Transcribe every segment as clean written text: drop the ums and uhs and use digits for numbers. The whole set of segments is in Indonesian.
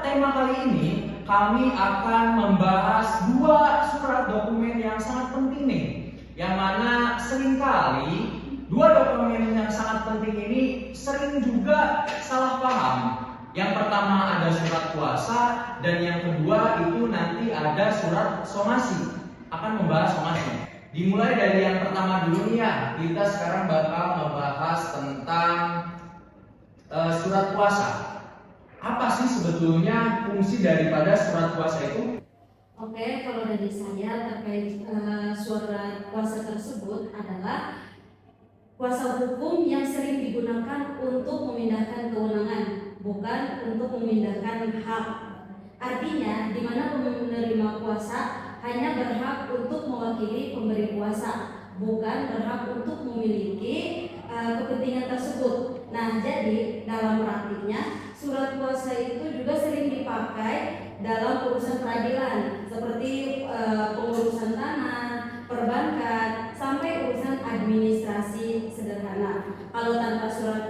tema kali ini kami akan membahas dua surat dokumen yang sangat penting nih, yang mana seringkali dua dokumen yang sangat penting ini sering juga salah paham. Yang pertama ada surat kuasa dan yang kedua itu nanti ada surat somasi. Akan membahas somasi. Dimulai dari yang pertama dulu nih ya. Kita sekarang bakal membahas tentang surat kuasa. Apa sih sebetulnya fungsi daripada surat kuasa itu? Oke, kalau dari saya terkait surat kuasa tersebut adalah kuasa hukum yang sering digunakan untuk memindahkan kewenangan, bukan untuk memindahkan hak. Artinya, di mana penerima kuasa hanya berhak untuk mewakili pemberi kuasa, bukan berhak untuk memiliki kepentingan tersebut. Nah, jadi dalam praktiknya surat kuasa itu juga sering dipakai dalam urusan peradilan seperti pengurusan tanah, perbankan, sampai urusan administrasi sederhana. Kalau tanpa surat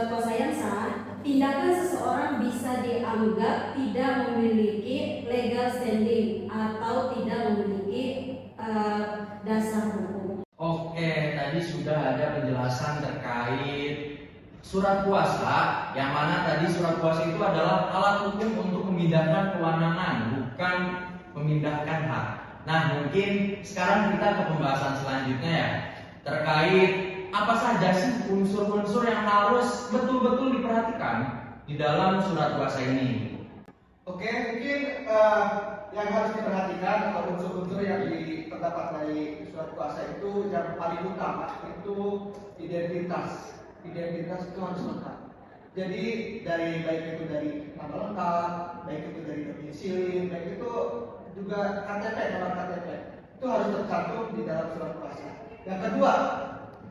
kuasa yang sah, tindakan seseorang bisa dianggap tidak memiliki legal standing atau tidak memiliki dasar hukum. Oke, tadi sudah ada penjelasan terkait surat kuasa, yang mana tadi surat kuasa itu adalah alat hukum untuk memindahkan kewenangan, bukan memindahkan hak. Nah, mungkin sekarang kita ke pembahasan selanjutnya ya, terkait apa saja sih unsur-unsur yang harus betul-betul diperhatikan di dalam surat kuasa ini. Oke, mungkin yang harus diperhatikan atau unsur-unsur yang terdapat dari surat kuasa itu yang paling utama itu identitas. Identitas itu harus lengkap. Jadi baik itu dari nama lengkap, baik itu dari domisili, baik itu juga KTP, nomor KTP itu harus tercantum di dalam surat kuasa. Yang kedua,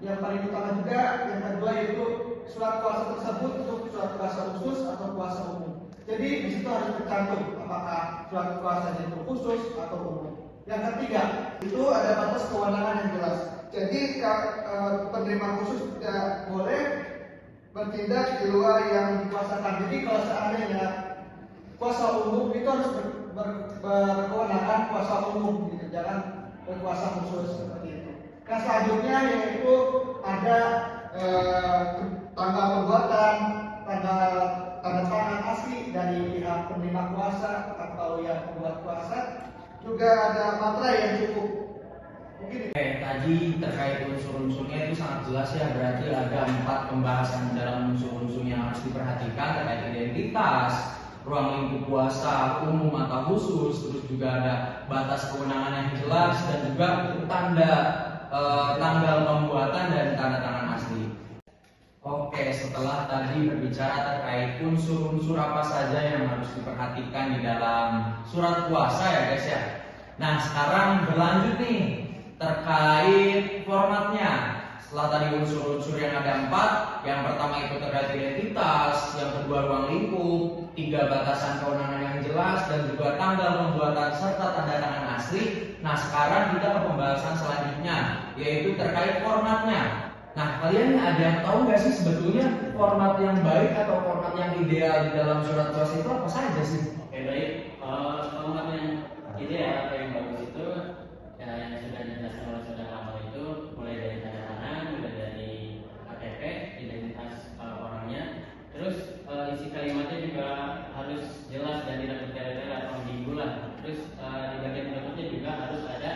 yang paling utama juga, yang kedua yaitu surat kuasa tersebut untuk surat kuasa khusus atau kuasa umum. Jadi di situ harus tercantum apakah surat kuasa itu khusus atau umum. Yang ketiga, itu ada batas kewenangan yang jelas. Jadi penerima khusus tidak boleh bertindak di luar yang dikuasakan. Jadi kalau seandainya kuasa umum itu harus berkewenangan kuasa umum, gitu. Jangan berkuasa khusus seperti itu. Nah, selanjutnya yaitu ada tanggal pembuatan, tanda tangan asli dari pihak penerima kuasa atau yang membuat kuasa, juga ada materai yang cukup. Tadi terkait unsur-unsurnya itu sangat jelas ya, berarti ada 4 pembahasan dalam unsur-unsur yang harus diperhatikan terkait identitas, ruang lingkup kuasa umum atau khusus, terus juga ada batas kewenangan yang jelas dan juga tanggal pembuatan dan tanda tangan asli. Oke, setelah tadi berbicara terkait unsur-unsur apa saja yang harus diperhatikan di dalam surat kuasa ya guys ya. Nah, sekarang berlanjut nih terkait formatnya. Setelah tadi unsur-unsur yang ada 4, yang pertama itu terkait identitas, yang kedua ruang lingkup, 3 batasan kewenangan yang jelas, dan juga tanggal pembuatan serta tanda tangan asli. Nah, sekarang kita ke pembahasan selanjutnya, yaitu terkait formatnya. Nah, kalian ada yang tahu nggak sih sebetulnya format yang baik atau format yang ideal di dalam surat kuasa itu apa saja sih? Oke, baik. Format yang ideal atau yang bagus itu yang sudah dijelaskan oleh saudara awal itu mulai dari tanda tangan, mulai dari KTP, identitas orangnya, terus isi kalimatnya juga harus jelas dan tidak bertele-tele atau ambigu lah. Terus di bagian berikutnya juga harus ada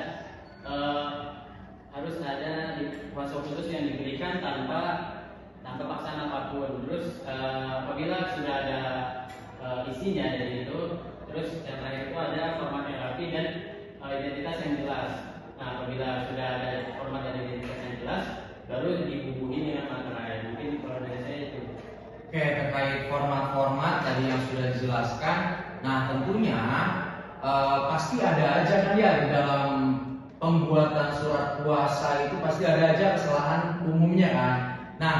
di kuasa khusus yang diberikan tanpa paksaan apapun. Terus apabila sudah ada isinya dari itu, terus yang terakhir itu ada format yang rapi dan identitas yang jelas. Nah, apabila sudah ada format dan identitas yang jelas, baru dibubuhi dengan materai. Mungkin kalau dari saya itu. Oke, terkait format-format tadi yang sudah dijelaskan. Nah, tentunya pasti ada aja kan ya di dalam pembuatan surat kuasa itu pasti ada aja kesalahan umumnya kan. Nah,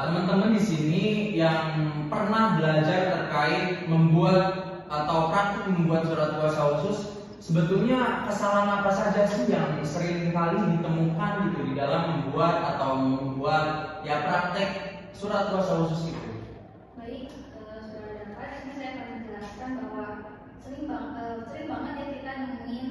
teman-teman di sini yang pernah belajar terkait membuat atau praktik membuat surat kuasa khusus, sebetulnya kesalahan apa saja sih yang sering kali ditemukan gitu di dalam membuat ya praktek surat kuasa khusus itu? Baik, sini saya akan menjelaskan bahwa sering banget ya kita nemuin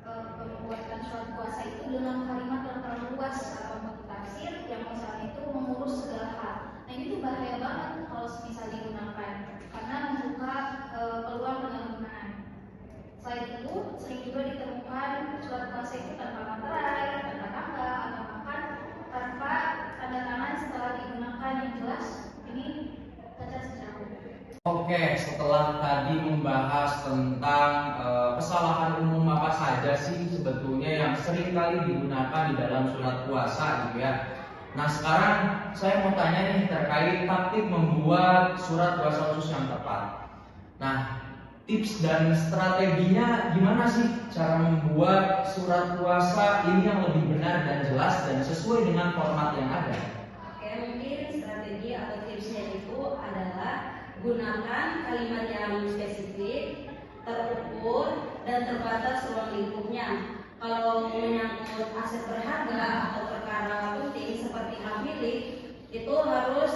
pembuatan surat kuasa itu dengan kalimat yang terlalu luas atau tafsir yang misalnya itu mengurus segala hal. Nah ini tuh bahaya banget kalau misal digunakan karena membuka peluang penyalahgunaan. Selain itu, sering juga ditemukan surat kuasa itu tanpa materai, tanpa tangga, atau bahkan tanpa tanda tangan setelah digunakan yang jelas. Ini cacat secara hukum. Oke, setelah tadi membahas tentang kesalahan umum apa saja sih sebetulnya yang sering kali digunakan di dalam surat kuasa gitu ya. Nah sekarang saya mau tanya nih terkait taktik membuat surat kuasa khusus yang tepat. Nah tips dan strateginya gimana sih cara membuat surat kuasa ini yang lebih benar dan jelas dan sesuai dengan format yang ada? Oke, mungkin strategi atau tipsnya itu adalah gunakan kalimat yang spesifik, terukur, dan terbatas ruang lingkupnya. Kalau menyangkut aset berharga atau perkara penting seperti hak milik, itu harus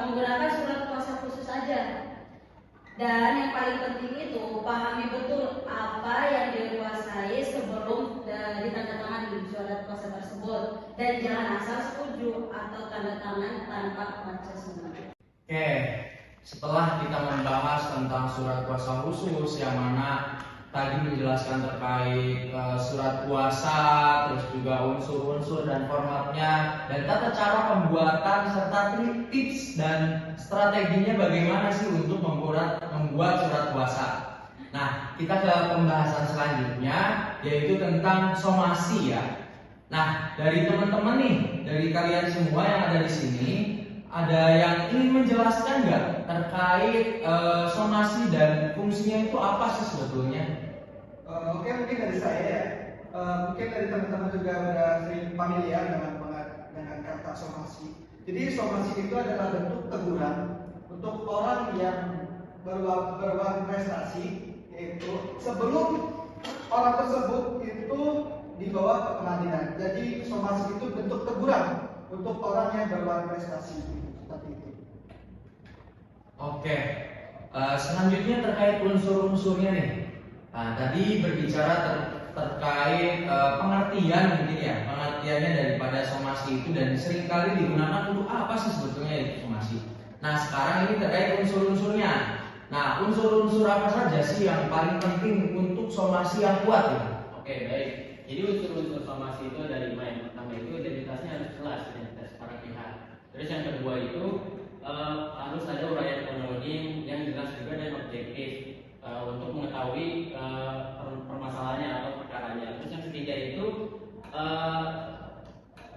menggunakan surat kuasa khusus saja. Dan yang paling penting itu pahami betul apa yang dikuasai sebelum ditandatangani di surat kuasa tersebut, dan jangan asal setuju atau tanda tangan tanpa baca semua. Oke, setelah kita membahas tentang surat kuasa khusus yang mana tadi menjelaskan terkait surat kuasa, terus juga unsur-unsur dan formatnya, dan tata cara pembuatan serta tips dan strateginya bagaimana sih untuk membuat surat kuasa. Nah, kita ke pembahasan selanjutnya yaitu tentang somasi ya. Nah, dari teman-teman nih, dari kalian semua yang ada di sini, ada yang ingin menjelaskan nggak terkait somasi dan fungsinya itu apa sih sebetulnya? Oke, mungkin dari saya ya. Mungkin dari teman-teman juga udah sering familiar dengan kata somasi. Jadi somasi itu adalah bentuk teguran untuk orang yang berbuat prestasi, yaitu sebelum orang tersebut itu dibawa ke pengadilan. Jadi somasi itu bentuk teguran untuk orang yang berbuat prestasi seperti itu. Oke, selanjutnya terkait unsur-unsurnya nih. Nah, tadi berbicara terkait pengertian mungkin ya, pengertiannya daripada somasi itu dan seringkali digunakan untuk apa sih sebetulnya itu somasi. Nah, sekarang ini terkait unsur-unsurnya. Nah, unsur-unsur apa saja sih yang paling penting untuk somasi yang kuat ya? Oke, baik. Jadi unsur-unsur somasi itu ada 5. Yang pertama itu identitasnya harus jelas, identitas para pihak. Terus yang kedua itu harus ada uraian kronologi yang jelas juga dan objektif untuk mengetahui permasalahannya atau perkaranya. Terus yang ketiga itu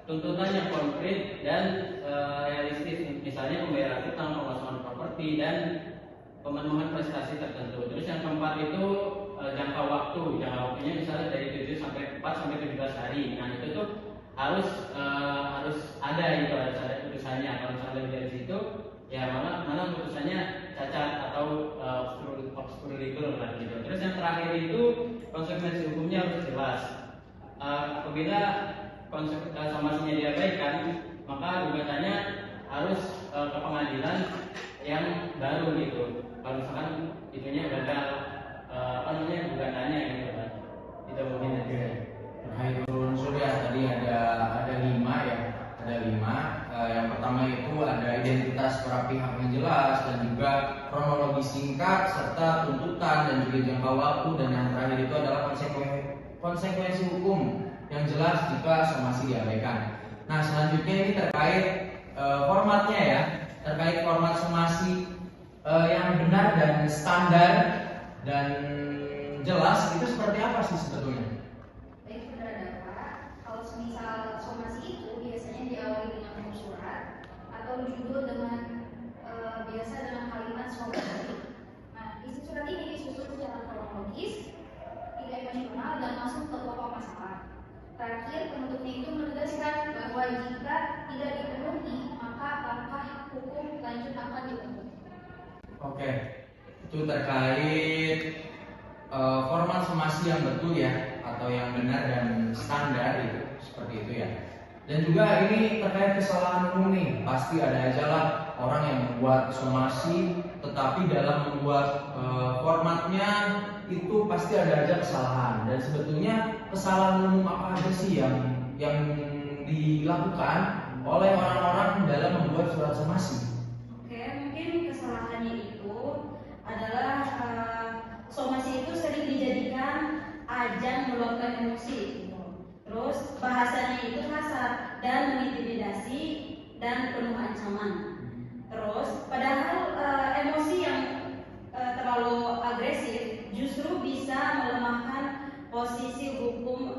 tuntutan yang konkret dan realistis, misalnya pembayaran utang, pemasangan properti dan pemenuhan prestasi tertentu. Terus yang keempat itu jangka waktunya misalnya dari 7 sampai 4 sampai 17 hari. Nah itu tuh harus ada itu, harus ada putusannya. Kalau misalnya lebih dari situ, ya malah putusannya cacat atau obscure legal lah gitu. Terus yang terakhir itu konsekuensi hukumnya harus jelas. Apabila somasinya diabaikan, maka gugatannya harus ke pengadilan yang baru gitu. Kalau misalkan itunya gagal gugatannya gitu kan. Itu mungkin dari saya. Terkait unsur ya tadi ada 5 ya, ada 5. Yang pertama itu ada identitas para pihak yang jelas dan juga kronologi singkat serta tuntutan dan juga jangka waktu, dan yang terakhir itu adalah konsekuensi hukum yang jelas jika somasi diabaikan. Nah selanjutnya ini terkait formatnya ya, terkait format somasi yang benar dan standar dan jelas itu seperti apa sih sebetulnya? Baik, saudara, kalau semisal somasi itu biasanya diawali dengan surat atau judul dengan biasa dengan kalimat somasi. Nah, isi surat ini disusun secara kronologis, tidak emosional dan masuk ke pokok masalah. Terakhir, penutupnya itu menegaskan bahwa jika tidak dipenuhi, maka langkah hukum lanjut akan ditempuh. Oke, itu terkait format somasi yang betul ya, atau yang benar dan standar itu seperti itu ya. Dan juga ini terkait kesalahan umum nih, pasti ada aja lah orang yang membuat somasi, tetapi dalam membuat formatnya itu pasti ada aja kesalahan. Dan sebetulnya kesalahan umum apa aja sih yang dilakukan oleh orang-orang dalam membuat surat somasi? Oke, mungkin kesalahannya itu adalah somasi itu sering dijadikan ajang meluapkan emosi. Terus bahasanya itu kasar dan mengintimidasi dan penuh ancaman. Terus padahal emosi yang terlalu agresif justru bisa melemahkan posisi hukum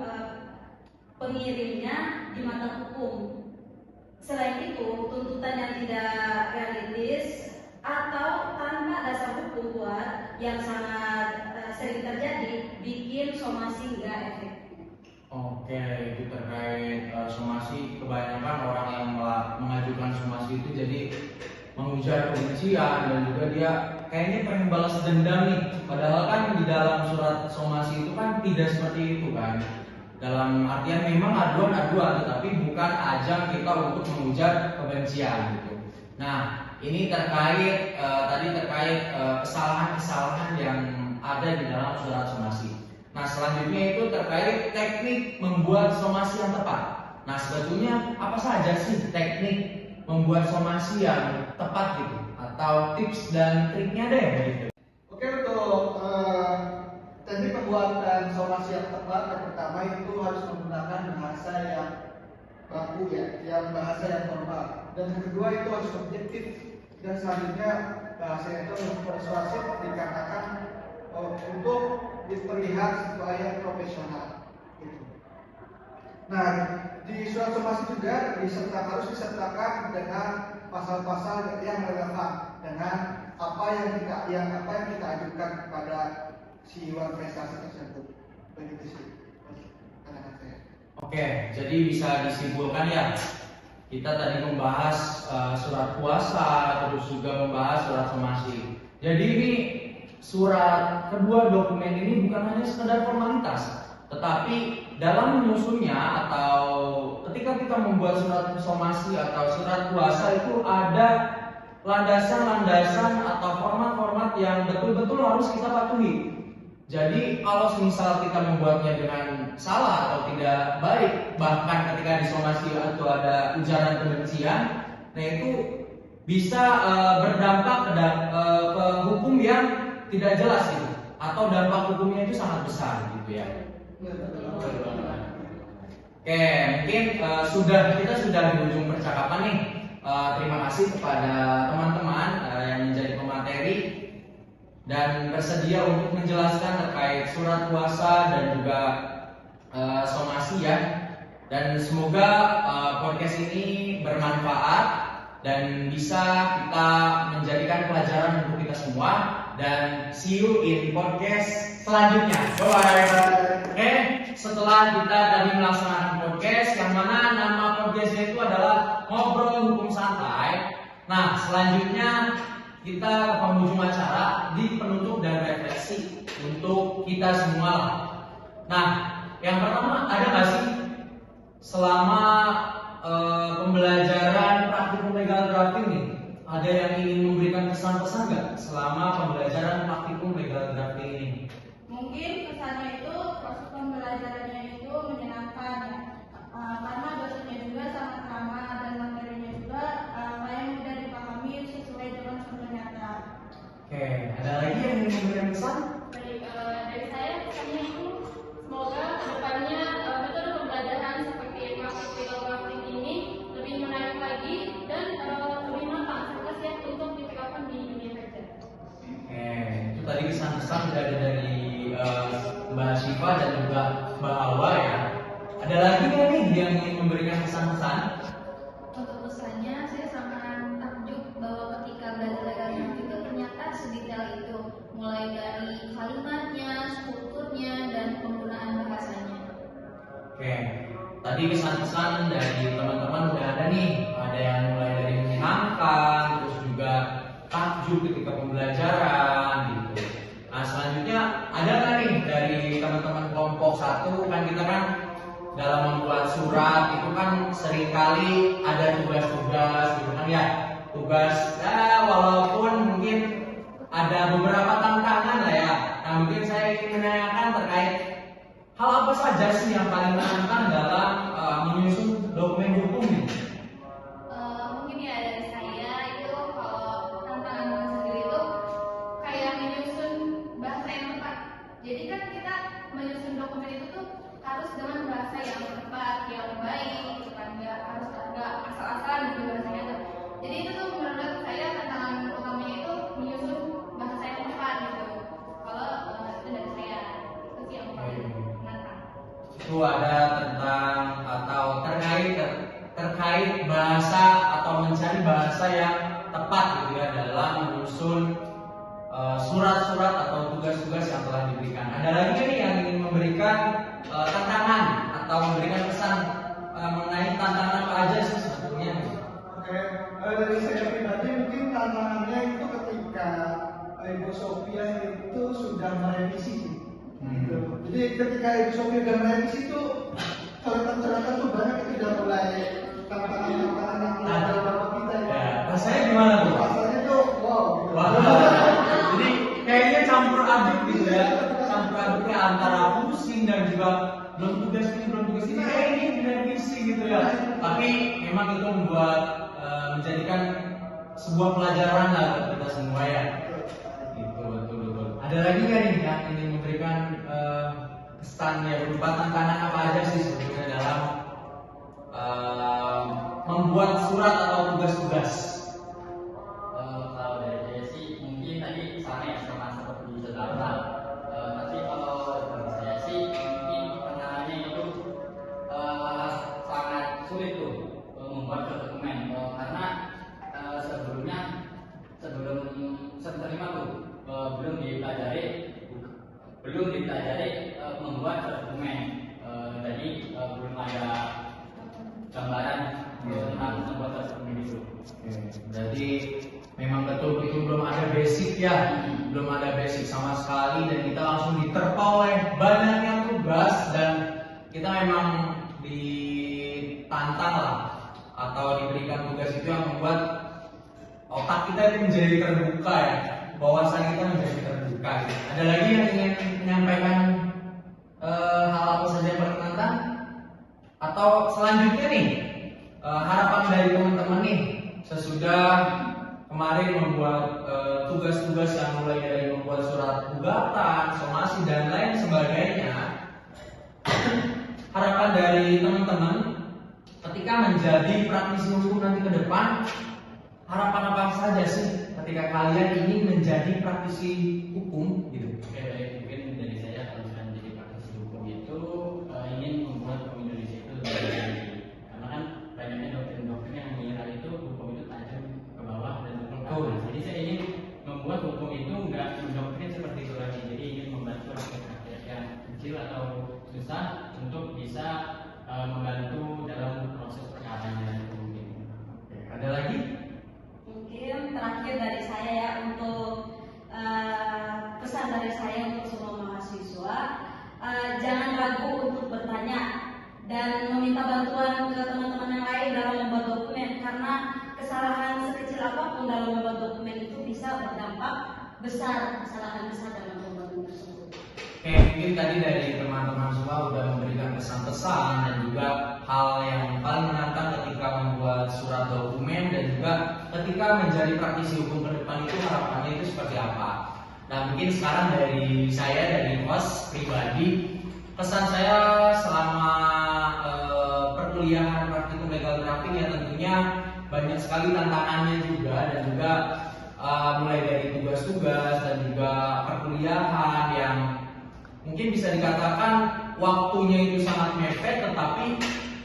pengirimnya di mata hukum. Selain itu, tuntutan yang tidak realistis atau tanpa dasar hukum kuat yang sangat sering terjadi bikin somasi nggak efektif. Oke, itu terkait somasi. Kebanyakan orang yang mengajukan somasi itu jadi mengujar kebencian dan juga dia kayaknya pengen balas dendam nih. Padahal kan di dalam surat somasi itu kan tidak seperti itu kan. Dalam artian memang aduan-aduan, tetapi bukan ajang kita untuk mengujar kebencian gitu. Nah, ini terkait kesalahan-kesalahan yang ada di dalam surat somasi. Nah, selanjutnya itu terkait teknik membuat somasi yang tepat. Nah, sebetulnya apa saja sih teknik membuat somasi yang tepat gitu? Atau tips dan triknya deh gitu. Oke, untuk teknik pembuatan somasi yang tepat, yang pertama itu harus menggunakan bahasa yang baku ya, yang bahasa yang formal. Dan yang kedua itu harus objektif. Dan selanjutnya bahasa itu harus persuasif dikatakan untuk terlihat supaya profesional. Gitu. Nah, di surat somasi juga harus disertakan dengan pasal-pasal yang relevan dengan apa yang kita ajukan kepada si iwan prestasi tersebut. Begitu sih. Oke, jadi bisa disimpulkan ya. Kita tadi membahas surat puasa, terus juga membahas surat somasi. Jadi ini surat kedua dokumen ini bukan hanya sekedar formalitas, tetapi dalam menyusunnya atau ketika kita membuat surat somasi atau surat puasa itu ada landasan-landasan atau format-format yang betul-betul harus kita patuhi. Jadi kalau misal kita membuatnya dengan salah atau tidak baik, bahkan ketika di somasi itu ada ujaran kebencian, nah itu bisa berdampak ke hukum yang tidak jelas gitu, atau dampak hukumnya itu sangat besar gitu ya. Oke, mungkin kita sudah di ujung percakapan nih. Terima kasih kepada teman-teman yang menjadi pemateri dan bersedia untuk menjelaskan terkait surat puasa dan juga somasi ya. Dan semoga podcast ini bermanfaat dan bisa kita menjadikan pelajaran untuk kita semua. Dan see you in podcast selanjutnya. Bye. Oke, setelah kita tadi melaksanakan podcast yang mana nama podcastnya itu adalah Ngobrol Hukum Santai. Nah, selanjutnya kita ke penghujung acara di penutup dan refleksi untuk kita semua. Nah, yang pertama ada nggak sih selama pembelajaran praktikum legal drafting nih? Ada yang ingin memberikan pesan-pesan nggak selama pembelajaran praktikum legal drafting ini? Mungkin kesannya itu proses pembelajarannya itu menyenangkan ya, karena dosennya juga sangat ramah dan materinya juga yang mudah dipahami sesuai dengan contoh nyata. Oke, ada lagi yang ingin memberikan pesan? Dari saya pesannya itu semoga kedepannya metode pembelajaran seperti praktik legal drafting ini lebih menarik lagi dan lebih matang serta siap untuk diterapkan di dunia kerja. Oke, itu tadi pesan-pesan sudah ada dari Mbak Syifa dan juga Mbak Alwa ya. Ada lagi nggak nih yang ingin memberikan pesan-pesan? Untuk pesannya, saya sangat takjub bahwa ketika belajar legal drafting itu ternyata sedetail itu, mulai dari kalimatnya, strukturnya, dan penggunaan bahasanya. Oke, tadi pesan-pesan dari teman-teman udah ada nih. Ada yang mulai dari menyenangkan, terus juga takjub ketika pembelajaran gitu. Nah, selanjutnya ada nggak nih dari teman-teman kelompok 1? Kan kita kan dalam membuat surat itu kan sering seringkali ada tugas-tugas gitu kan ya, tugas ya walaupun mungkin ada beberapa tantangan lah ya. Nah mungkin saya ingin menanyakan terkait hal apa saja sih yang paling menantang dalam menyusun dokumen hukum ini? Mungkin ya dari saya itu kalau tantangan sendiri itu kayak menyusun bahasa yang tepat. Jadi kan kita menyusun dokumen itu tuh harus dengan bahasa yang tepat, yang baik, gitu kan, nggak harus nggak asal-asalan gitu bahasanya tuh. Jadi itu tuh menurut saya tantangan utamanya itu menyusun bahasa yang tepat gitu. Kalau itu dari saya itu sih yang paling menantang. Itu ada tentang atau terkait bahasa atau mencari bahasa yang tepat gitu ya dalam menyusun surat-surat atau tugas-tugas yang telah diberikan. Ada lagi nih yang ingin memberikan tantangan atau memberikan pesan mengenai tantangan apa aja sih sebetulnya? Oke, dari saya pribadi mungkin tantangannya itu ketika Ibu Sofia itu sudah merevisi. Gitu. Jadi ketika Ibu Sofia sudah merevisi itu coretan-coretan tuh banyak, itu sudah mulai tantangan-tantangan yang ada dalam kita Ya, rasanya gimana tuh? Rasanya tuh wow. Gitu. Wah, jadi kayaknya campur aduk gitu ya, campur aduknya antara pusing dan juga belum tugas ini, ini direvisi gitu ya. Tapi memang itu membuat menjadikan sebuah pelajaran lah buat kita semua ya. Gitu, betul. Ada lagi nggak nih yang ingin memberikan pesan ya berupa tantangan apa aja sih sebetulnya dalam membuat surat atau tugas-tugas? Kalau dari saya sih mungkin tadi sama ya seperti saudara. Tapi kalau dari saya sih mungkin tantangannya itu sangat sulit tuh membuat dokumen karena sebelum saya terima tuh belum dipelajari membuat dokumen. Jadi belum ada gambaran tentang membuat dokumen itu. Berarti memang betul itu belum ada basic ya, belum ada basic sama sekali dan kita langsung diterpa oleh banyaknya tugas dan kita memang ditantang lah atau diberikan tugas itu yang membuat otak kita itu menjadi terbuka ya, wawasan kita menjadi terbuka. Ada lagi yang ingin menyampaikan hal apa saja yang paling menantang? Atau selanjutnya nih harapan dari teman-teman nih sesudah kemarin membuat tugas-tugas yang mulai dari membuat surat gugatan, somasi dan lain sebagainya. Harapan dari teman-teman ketika menjadi praktisi hukum nanti ke depan, harapan apa saja sih ketika kalian ingin menjadi praktisi hukum gitu? Oke, baik. Mungkin dari saya kalau misalnya menjadi praktisi hukum itu ingin membuat hukum Indonesia itu lebih baik. Karena kan banyaknya doktrin-doktrin yang mengira itu hukum itu tajam ke bawah dan turun ke atas. Jadi saya ingin membuat hukum itu enggak mendoktrin seperti itu lagi. Jadi ingin membantu rakyat yang kecil atau susah untuk bisa membantu dalam proses perkaranya itu mungkin. Oke, ada lagi? Mungkin terakhir dari saya ya untuk pesan dari saya untuk semua mahasiswa, jangan ragu untuk bertanya dan meminta bantuan ke teman-teman yang lain dalam membuat dokumen, karena kesalahan sekecil apapun dalam membuat dokumen itu bisa berdampak besar, kesalahan besar dalam membuat dokumen tersebut. Oke, mungkin tadi dari teman-teman semua sudah memberikan pesan-pesan dan juga hal yang paling menantang ketika membuat surat dokumen dan juga ketika menjadi praktisi hukum ke depan itu harapannya itu seperti apa. Nah mungkin sekarang dari saya, dari host pribadi, pesan saya selama perkuliahan praktikum legal drafting ya tentunya banyak sekali tantangannya juga dan juga mulai dari tugas-tugas dan juga perkuliahan yang mungkin bisa dikatakan waktunya itu sangat mepet, tetapi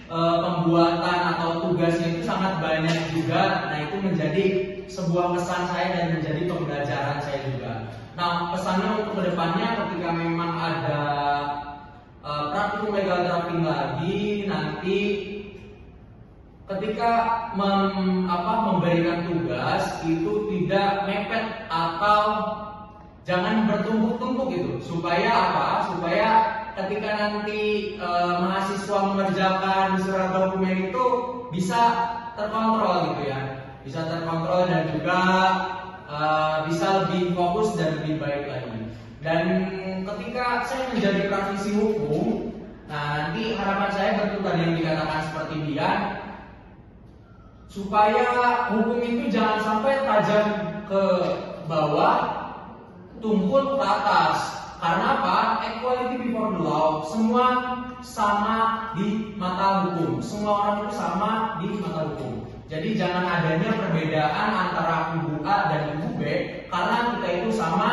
pembuatan atau tugasnya itu sangat banyak juga. Nah itu menjadi sebuah pesan saya dan menjadi pembelajaran saya juga. Nah pesannya untuk kedepannya ketika memang ada praktikum legal drafting lagi nanti ketika memberikan tugas itu tidak mepet atau jangan bertumpuk-tumpuk gitu, supaya apa? Supaya ketika nanti mahasiswa mengerjakan surat dokumen itu bisa terkontrol gitu ya, bisa terkontrol dan juga bisa lebih fokus dan lebih baik lagi. Dan ketika saya menjadi praktisi hukum, nah nanti harapan saya betul tadi yang dikatakan seperti dia, supaya hukum itu jangan sampai tajam ke bawah, tumpul ke atas. Karena apa? Equality before the law, semua sama di mata hukum. Semua orang itu sama di mata hukum. Jadi jangan adanya perbedaan antara kubu A dan kubu B, karena kita itu sama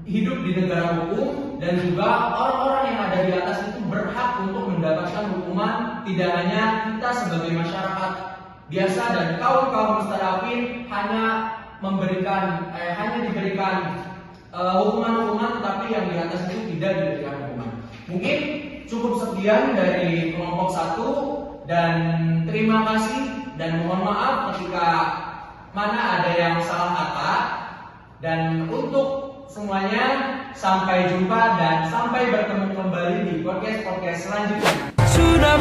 hidup di negara hukum, dan juga orang-orang yang ada di atas itu berhak untuk mendapatkan hukuman. Tidak hanya kita sebagai masyarakat biasa dan kaum mustadafin hanya diberikan hukuman-hukuman, tetapi yang di atas itu tidak diberikan hukuman. Mungkin cukup sekian dari kelompok 1, dan terima kasih dan mohon maaf ketika mana ada yang salah kata. Dan untuk semuanya, sampai jumpa dan sampai bertemu kembali di podcast selanjutnya. Sudah